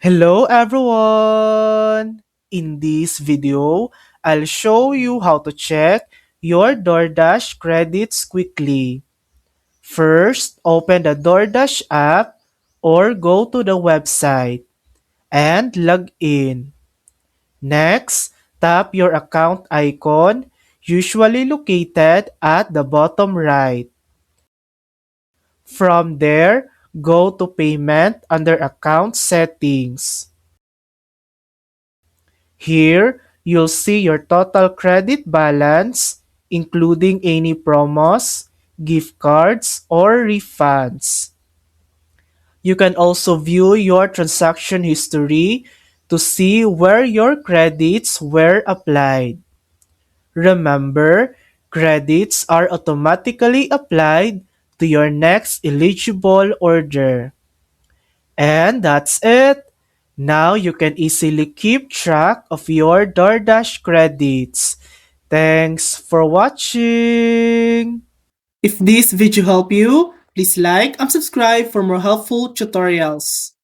Hello everyone! In this video, I'll show you how to check your DoorDash credits quickly. First, open the DoorDash app or go to the website and log in. Next, tap your account icon, usually located at the bottom right. From there, go to Payment under Account Settings. Here, you'll see your total credit balance, including any promos, gift cards, or refunds. You can also view your transaction history to see where your credits were applied. Remember, credits are automatically applied to your next eligible order. And that's it. Now you can easily keep track of your DoorDash credits. Thanks for watching. If this video helped you, please like and subscribe for more helpful tutorials.